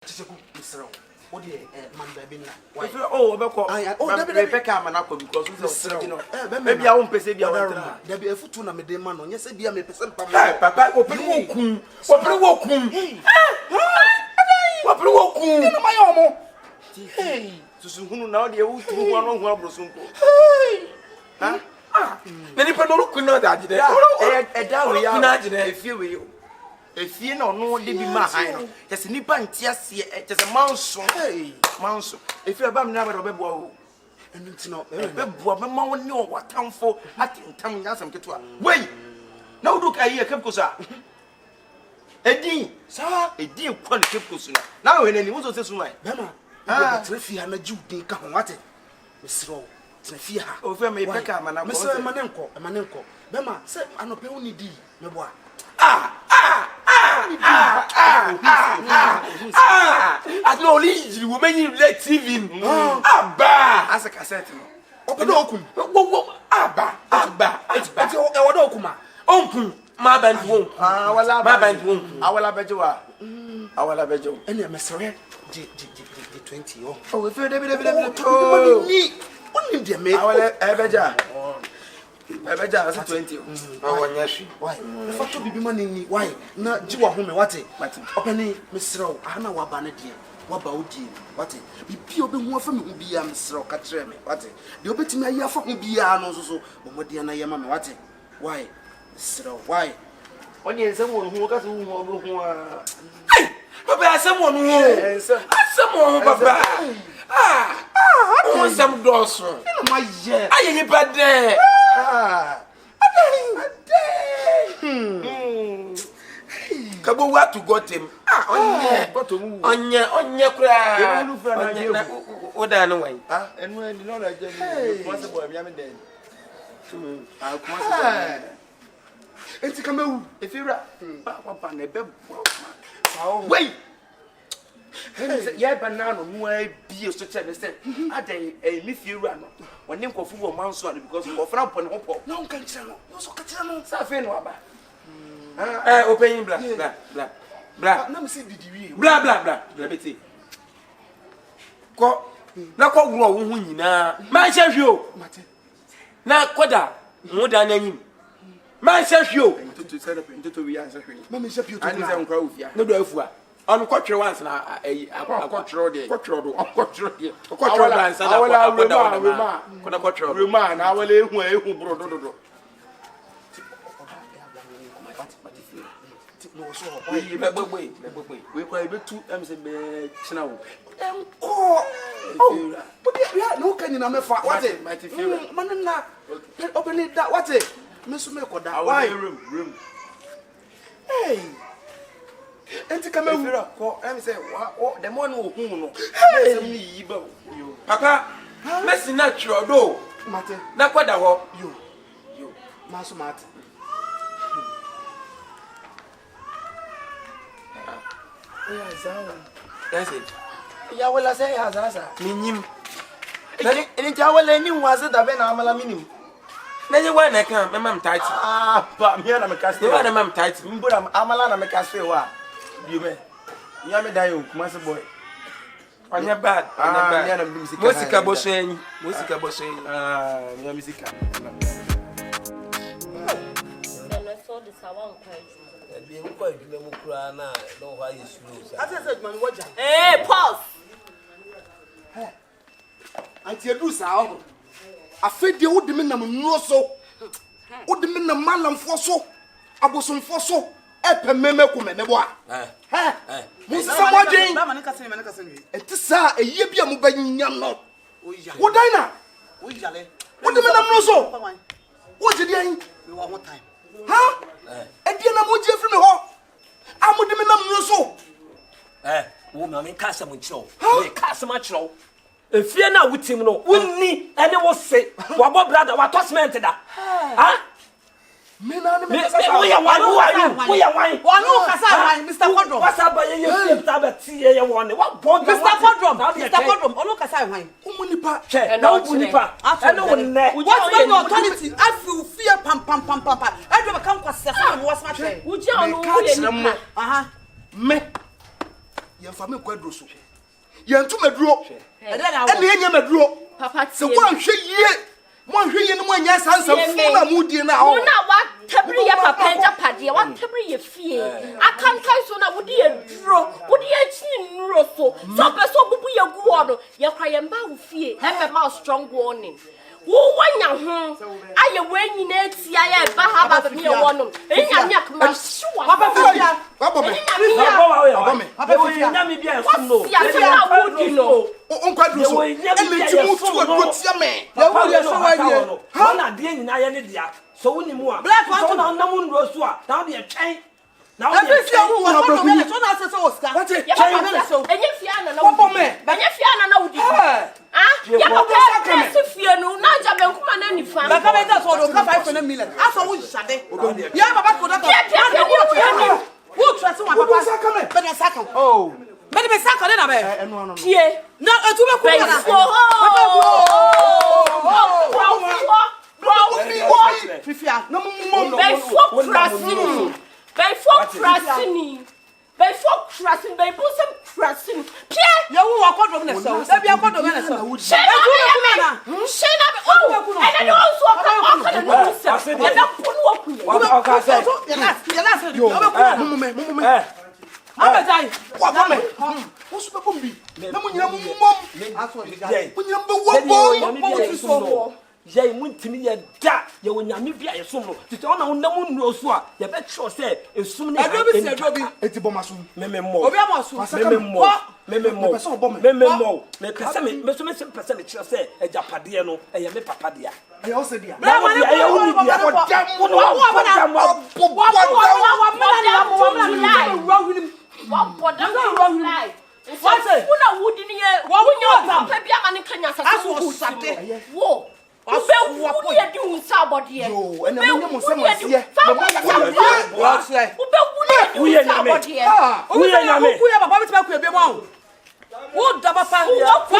Tiseku Mr. What the man baby na? Oh, Rebecca Manako because maybe I won't pay you. There be a foot to me, man. Yes, be a me person. Papa, open wokum. My omo. Hey, to now the old one on Brosunko. Huh? Many people don't know that. We are not a few. If you know, they be my high. There's a nipper and tears here. There's a mouse. Hey, mouse. If you're about never a bebo, and it's not a bebo, mamma know what time for. I think time has some kettle. Wait, no, look, I hear Kepkosa. A dean, sir, a dear quality Kepkosa. Now, when anyone was this way, Mamma, Treffy and a Jew didn't come what it. Miss Rowe, Treffy, oh, for me, Becca, Mr. Manenko, Mamma, said, I'm not only D, no boy. I know you will make you let TV. As a cassette. Open open. Open. My band won't. My band won't. I will have you. I will have you. And I'm sorry. 20. Oh, if you're only dear mate. I will have I bet I was 20. Why? The fact to be money, why? Not Jiwa home, what it? Opening Miss Row, I know what Banadi, what about you? What it? Be pure be more from me, be a Miss Row, catch me, what it? The obey me, I fucking be a no so, but what dear Nayama, what it? Why? Miss Row, why? Only someone who got who Papa, someone who someone, Papa. I want some doors. My yeah, I ain't bad there. Kabo what to got him? On your cry. What I know, and when you know that possible, I'm dead. I'll come. It's come if you're up on a bed. Wait. Yeah, banana, no, be a such a step. I day a miss you run. When you go for 1 month, because you go from upon hope. No, can't tell. No, so can't tell. Open blah. Let me see the blah. Let me see. Go. Now, go wrong. Man, chef, you. Now, Quada, more than him. Man, chef, you. To set up into the answer. Mammy, chef, you. I didn't grow. No, do I'm quite once now. I'm quite road. I will wait. We quite 2 M's now. Oh, but no can you know what it might feel. Manana, open it that what it? Miss Meko, that why room. Hey. And to come over, and say, what the one who Papa, Messi natural, though, Matter, not what I want you, Master Martin. That's it. Ya will I say, as I mean, any tower landing was it a Benamala minim. Then one I can't, Mamma tight. But me and I'm a castle, I'm tight, but I'm Amalana, a castle. You may. You may die, Master Boy. On your bad. Musica Boshen. Musica Boshen. Musica. Then I saw the Sawan quite. And being quite Democrana, no, why you lose. I said, man, watch. Hey, pause. I tell you, Sao. I fed the old men, no so. Old men, a man for so. I was on for so. Epe meme kume ne boa Musa samodin na mane kase etisa eye bia mo banyam no wo dan na wo yale wo de menam no so wo je dian we wa ho time ha e na mo je firi me ho amu de menam no so wo ma me kasa mo chiro we kasa ma chiro efie na wutim no wonni ene wo se wa bo brother wa tosment da ha me na me we are one who kasa Mr. Podrum what's up by you tabet tie ye one what bond Mr. Podrum olu kasa wan umunipa che na umunipa ene wonne what when authority I feel fear pam I do come kwase so no was ma che uji onu wo ye nipa me Yen fa me kwadro so. Yen tu maduro. E na yen maduro. Papa se ko anhwe yie. Mo anhwe yie no mo anya sansa fu na mu die na ho. Na wa tabri ya papa japade wa tabri ye fie. Akankai so na wodi eduro, wodi echi nuro so. So person bubu ye gu ono, ye kwa ye mba wo fie. He ma strong warning. Wo wanya ho aye wenyi na etia ya ba ha ba be me wono enya nya kma shuwa papa fia baba me papa fia nya me bia so no ya na wodi no on kwadru so e me ti mu tu akotia me ya wo ye so wa die ha na de nyina ye ne dia so woni mu a black so na nam ndro so a na de twɛn na wo de fia wo wo so me so na se so oska what e twɛn so enye fia na na wodi enye fia na na wodi ya papa press fie no na ja be nkuma na nifa ba ka be da so do ka 5 million aso wo shade ya baba ko da wo trust wa papa be do saka oh be be saka na be no tie na etu be ko na papa fifia na mo By folk trusting, by bosom trusting. Pierre, you will walk on the so. That be a quarter minute. Shut up, oh, and I also come on and don't put up with you. Jay muntimi ya da ya wonyame bia ye som no tete ona wonam nnuo so a ye be tro se esum ne adobi eti boma so mememmo obi amaso mememmo me pese me so me pese me tro se ejapade no eye me papa dia eye o se dia na wodi eye woni dia Ube ya di unsa body e. Yo, ene mo nyemo se masie. Uye nyame. Uye baba beti ba ku ebe mo. Wo da papa. Wo be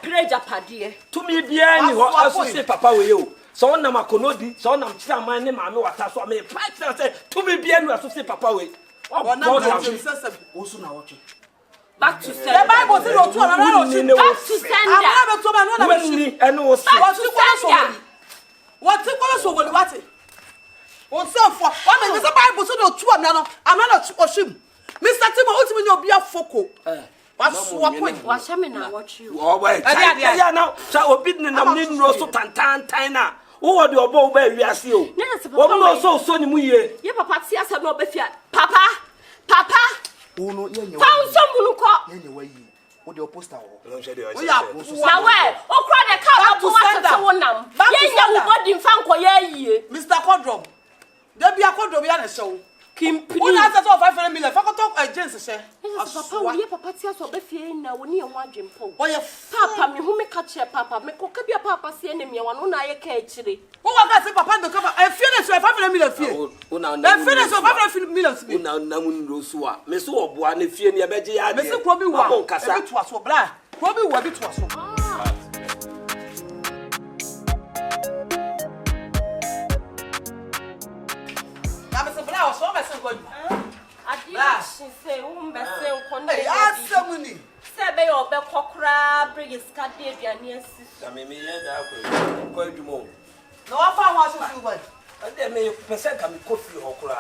preja padie. Tumi bia ni ho aso se papa we o. So wonam akonodi, so wonam kira man ne maame wata so me fight say tumi bia ni aso se papa we. Osu na woche. Back to sender. The Bible says no two another no. Back to sender. I'm to man no ni eno o se. What so what? On self for. What me the Bible says no two another. I'm not oshim. Mr. Timo ultimate no be a foko. Washa me na watch you. Oh wait. Yeah now. So obi ne nam ni nro so tantan na. Wo de obo ba wiase o. Wo no so ni mu ye. Ye papa ti asa no obefia. Papa. Uno yenye found someone ko yenye wayi wo de poster wo No shede o. Na we okra de ka abu wata wonam yenye wo body mfa nko ye yie Mr. Kodrom de bia Kodrom ya na show kimpini wo na say 500 million fa ko talk agents she papa wo ye papa ti asa obefia na wo ne ye wadwen po wo ye papa me hu me ka che papa me ko ka bia papa se ne me wa no na ye ka akire wo wa ka say papa do cover e fie na so 500 million fie e fie na so 500 million fie una nam nro so a me so oboa na fie ne e beje ya de me se kro bi wa e bi to aso bra kro bi wa bi to aso na me se bra o so me se ko adia she say be se nko ne asemuni se be yo be kokra bring ska de aduane asi na me ye da ko adwumo no wa fa wa so fi wa ade me pese ka me kofi hokura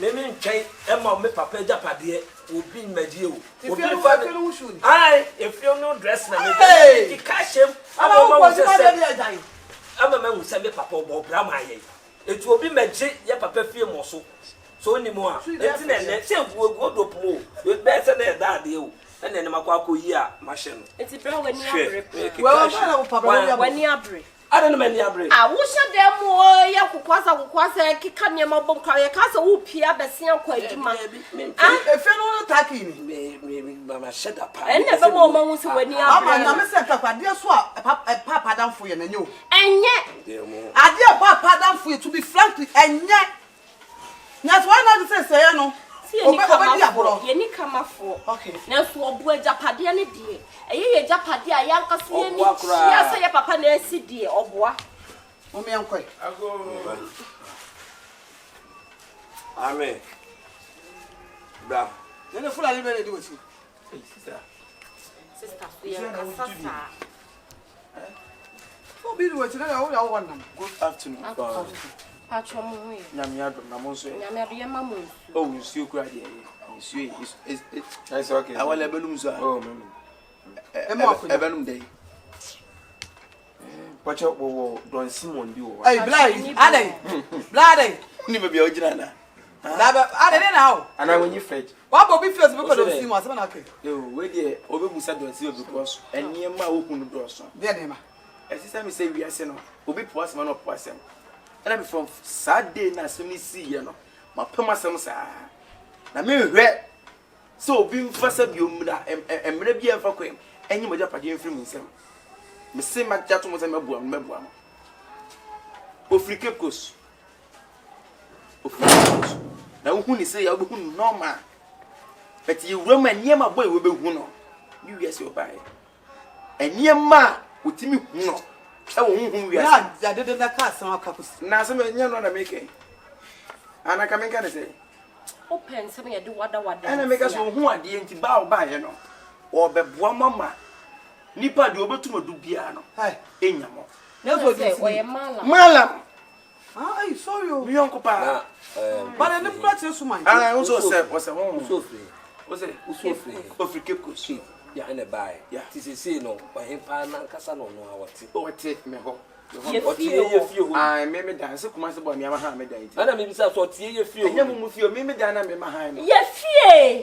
me ntwen e ma me papa japade obi magi o obi fa ai if you no dress na me di kashem ama ma wo se ama ma wo se me papa obo bra ma ye etu obi magi ye papa fie mo so ni mo a enti na ne se wo do pomo we be se na da ade o ene ne makwa akoyi a ma hye no enti bra wani abre well na papa wani abre ada no mani abre wo hye dem o ye kokwasa kika ne ma bom kwa ye ka se wo pia besia kwa adwuma e fe no taki ni me mama sheda pa enne be mo ma hu se wani abre ama na me se ka kwade so a papa danfo ye nanyo enye ade papa danfo ye to be frank enye nyas why not say no ye ni kama fo okay na so obu ajapade ne die eye ye japade a yankase ye ni ya se ye papa na asi die oboa o me yankoi amen bra ne fula le be di wasi Sister, yeah, Sasa. Oh, be what you know, I want them. Good afternoon. Patron, Nyamiado, Namonso. Yamia Mamu. Oh, you cried. It's okay. I will have Oh, Evelyn Day. Watch out, Don Simon do. Hey, Bloody, Bloody, Never be original. I didn't know. And I when you fetch. What will be first because of him was okay. You, where the Obebusa don't see because, and near my open the door. There, As you say, we are saying, Obi Poss, man of Possum. And I'm from Saturday, and I soon see you. My Puma Samsa. I mean, red. So, being first of you, and maybe a fucking, and you may have a from himself. Miss Sim, that was a mebuam. Ofrikekos. Now, who is say, I will no man. But you Roman near my boy will be one. You guess your buy. And near ma. Utimi no. Who we are. I didn't cast some couples. Now, some of you know making. And I come and say, Open something I do what and I make us who are the anti bow by, you know. Or the Buamama. Nipa do over to Dubiano. Hey, in your mouth. Never say, or a mala. Malam. I saw you. Me uncle Pa. But I never practice to mine. I also said, was a woman. Was it? Ofrikekos. Yeah, and a buy. Yeah, this is no, but in Pana Casano, what take me home. I made me dance, come as a boy, Yamaha, and I may be so you feel, and you move your mimi down and behind. Yes,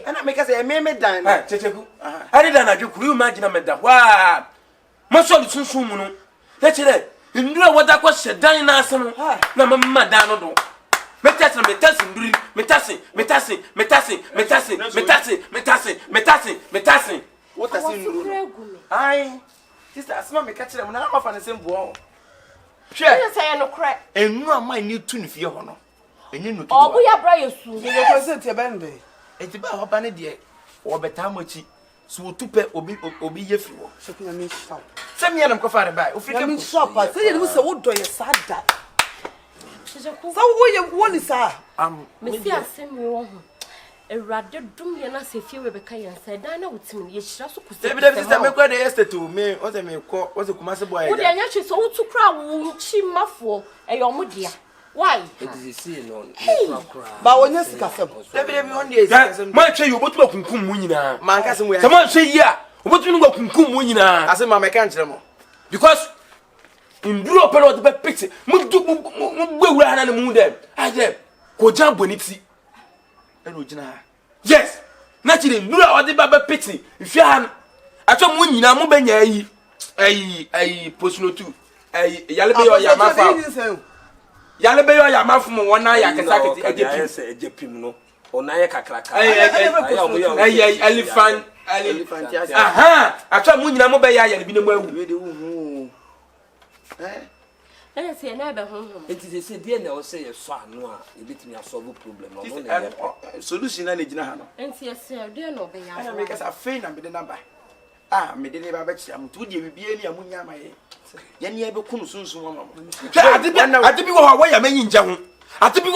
and I make us a meme dine. I didn't know you imagine a medal. Wow, my son is soon. That's it. You know what that was said, dying as no, Mamma Dano. Metassin. What does it I, sister, I smell me catching them now off on the same wall. Share say no crack. And no, my new tune for your honor. And you know, oh, we are brave soon. You present your band. it's about a banner or betamochi. So to pay obi ye free. Shaking a miss shop. Send me a coffee by. I mean, shop. I say it was a wood do you sad that. So, what you want is, Mr. Assembly. A rather doom yana if you were and said, I know what's me. Yes, she also could say, to me, what I may call was a commercial boy. Would I actually so to cry? She muffle a your mudia. Why? It is a scene on. but when you see us, My say you both walk in Kumuna. Mancassim, someone say, yeah, what you walk in Kumuna. I said, my mechanical. Because in Europe, I the picture. We ran on the moon there. I said, go jump when it's. Yes, naturally, you are the Baba pity. If you have a some winning, I'm moving a personal too. A Yalabe or Yamafa. Yalabe or Yamafum, 1 eye, I can say a Jepimo or Nayaka cracker. Elephant. Aha, I try winning, I'm moving a bit of let us say never home. It is a dear now say a son, no, a bit me a solve problem. Solution and Ejina. And yes, sir, dear no, they are make us a fain and be the number. Ah, me didn't have a am to be any amunia. Yan ye be kun soon. I did be away a man in Jam. I did be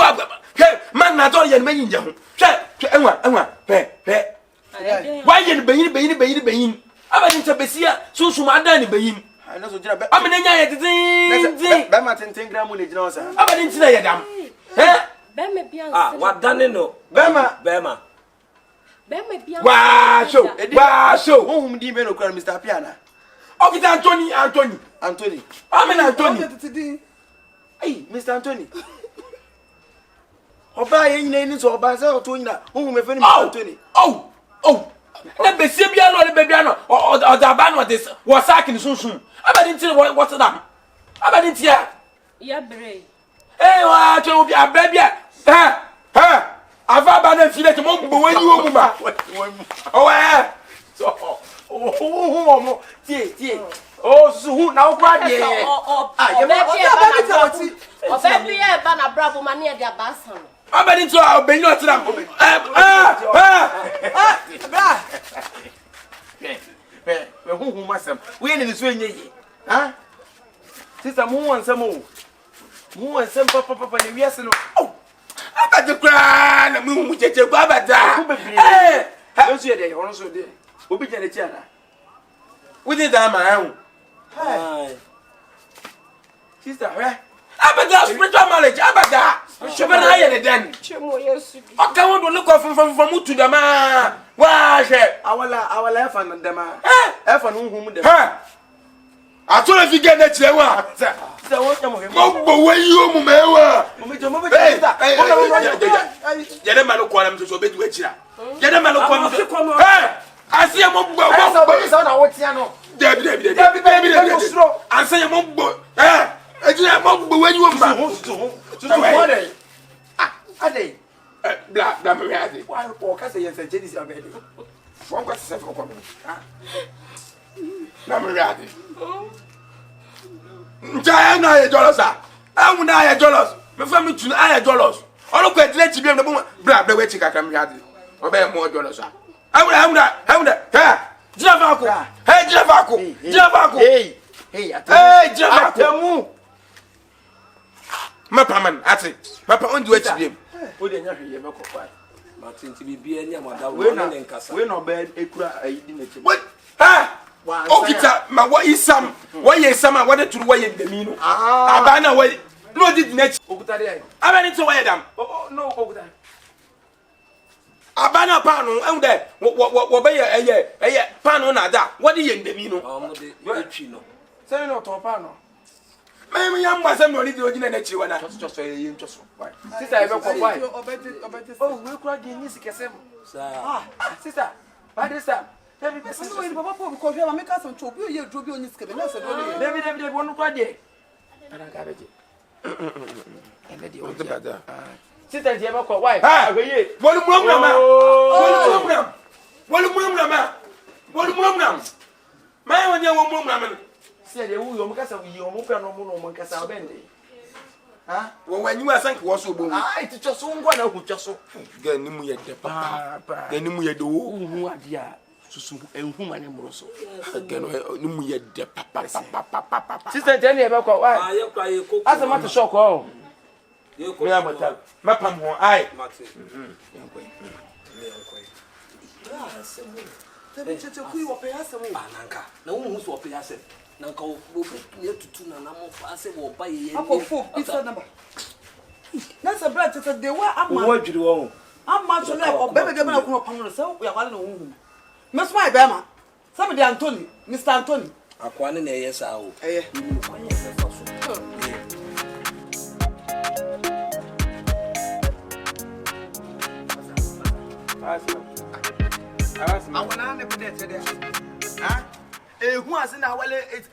man, not all your men in Jam. Emma, why you bain? I'm an interbesia, so some other bain. I know so I'm an Martin Tingram. I didn't say them. Ah, what done no? Bema. Wow, so whom do you know, Mr. Piana? Oh, it's Anthony. I'm an Anthony. Hey, Mr. Anthony. Oh, by any names or by so to whom if any Anthony. Oh, let me see the baby or the band what this was sacking soon. I didn't tell what's that. I didn't hear. Yeah, brave. Hey, what will be a baby? I've had a feeling to move when you oh, so, oh, so now, baby, bravo, mania, their basson. I didn't know, be not who myself. We in the swing, huh? Sister, who wants some more? Who wants some papa? Yes, oh, I got the grand moon with your baba. Hey, don't see it, also there. Obi jere chiara. Within that man. Hi. Sister, where? Abada spiritual marriage, abada. Shobe na ye den. Chemo Yesu. Okay, we do look from to the man. Wa she. Awala efa na dem a. Efa no hu mu dem. Ha. Atole fi get na kire wa. Sister, what am I? Mo we yi mu mewa. Mo be sister. Ye dem ma no kwa na so be du akira. Ye dem ma no kwa. Hey! Asia mo gbo. Asa na wo tia no. Debi. Ansa ye mo gbo. Ejina mo gbo we yi wo mba. What day? Ade. Bla me ade. Why o ka say yes e jeni si abede. Won kwa se for kwa me. Na me ade. Nja na ye jealous ah. Awu na ye jealous. Me fa me tu na ye jealous. Olo ko edile ti bi me bo bla we ti kakra me ade. Obe mo jealous ah. Awu na. Ha. Jina fa ko. Hey, jina fa ko. Hey, jina fa ko. Mapa man, ati. Mapa on do it to them. O de nya hwe me kokwa. Martin ti bibia ni amada wo na nkasa. We no be ekura ayidi na chi. What? Ha! O kita ma wo isam. Wo ye isam a wo de turu wo ye ndami no. Aba na wo no di na chi. Okuta de ai. Aba ni to wo ye dam. No okuta. Aba na pa no ehun de wo be ye pa no na da. Wo de ye ndami no. O mo de etwi no. Say no to pa no. Me yam wasem no need ogina na chiri wana. Just ye just. Sister e be ko why? Oh, we kura di ni sikesem. Sir. Sister. Why this time? Baby, person no papa po ko hwe ma make us on chobi ye drobi oni sikebe na se do ni. Baby, wonu kura di. Ana ka beje. Ene di o bada. Sister je be ko why? Ageye. Wolu muamna ma. Ma woni won muamna ma. Se de wu yo mo kasa wi yo mo pe no mo no mo kasa obende. Ha? Wo wanyu asanke wo so obo mu. Ti choso ngwa na hu choso. Ga ni mu ye de papa. Ga ni mu ye de wo hu ade a susu enhu ma ne mro so. Ga no ni mu ye de papa. Sister je ne be ko why? Ye kwa ye koko. Asa ma to shock o. Ye ko. Me amata. Mapam ho ai. Martin. Tabi cheche ku yi wo pe asem o. Ananka. Na wo hu so wo pe asem. Nanka wo be tutu na mo fa se wo ba ye. Akofo bisa number. Na se bra cheche de wa ama. Wo dwiri wo. Ama so le o bebe de na ku pam no se ya kwale no hu. Me so ai be ma. Se me de Anthony, Mr. Anthony. Akwa ne na ye sa o. Eye. Awana ne pede tede. Ha? Ehu ase na wale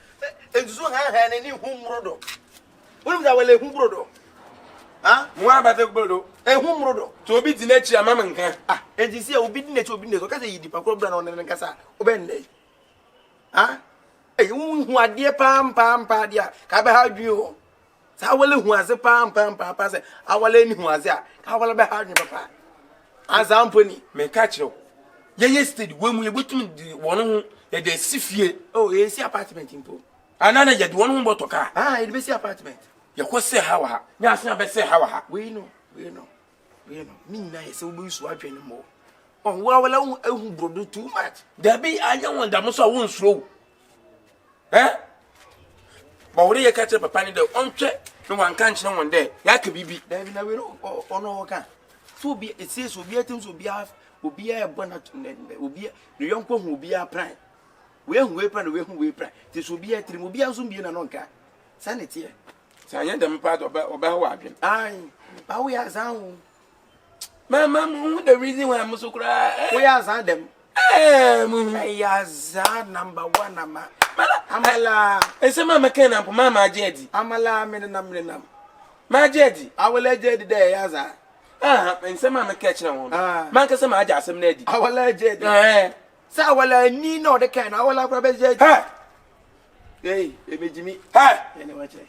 enzuzu ha na ni humrodo. Wonu da wale humrodo. Ha? Mo abate gboro. Ehumrodo. To obi di na chi amama nkan. Ejisi obi di na chi obi ne so ka se yidi pa kro bra na onene nkasa. Obende. Ha? Hu ade pam dia. Ka be ha dwi o. Sa wale hu ase pam pa se awale ni hu ase a. Ka wale be ha dwi papa. Azamponi. Me ka kire. Ye steady we mu ye betum di wono hu ye de sifie. Oh, ye si apartment impo. Anana ye de wono hu botoka. Ye be si apartment. Ye ko se hawa ha. Nya asen be se hawa ha. We know. Me na ye se obi su adwene mo. On wa wala hu brodo too much. There be anya won da mo so won slow. Ba wori ye ka kire papa ni de ontwe no wan kan kire won de. Ya ka bibi. There be na we no ono kan. So be it says obi atim so obi a bona obi no yonko hu obi a pran we hu we pran we hu we pran ti so obi a trim obi a so mbie na no nka sanete sa nya dem pa oba ho adwen ai ba we azan mama mu the reason why I'm so cry we azan dem mu azan number 1 ama amala ese mama ken na mama ajedi amala menenam ma ajedi awala jedi de azan nsema me ka kire won man ka se ma aja asem na adi awala jedi sa awala ni no de kan awala kwa be jedi emejimi ene wa kire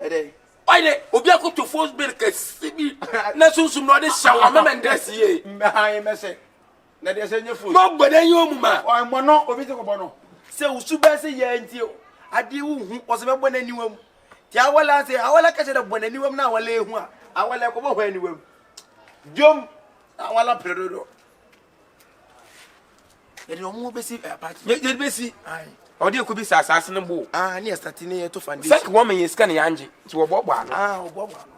ede oide obi akoto force bill ka sibi na sunsum no de shawa mama ndress ye mmehan mese na de se nyefu no gbede yin omuma o mo no obi ti ko bono se usuba se ye nti o ade wu hu o se be bona niwam ti awala se awala ka se de bona niwam na awala ehu a awala ko bo hwa niwam jom awala predodo yɛde ɔmo bɛsi apart yɛde bɛsi ai ɔde ko bi sa asase no bo ne yɛ start ne yɛ to foundation sɛ ko wɔn yɛ sika ne yɛ angye nti wɔbɔbɔ ano ɔbɔbɔ ano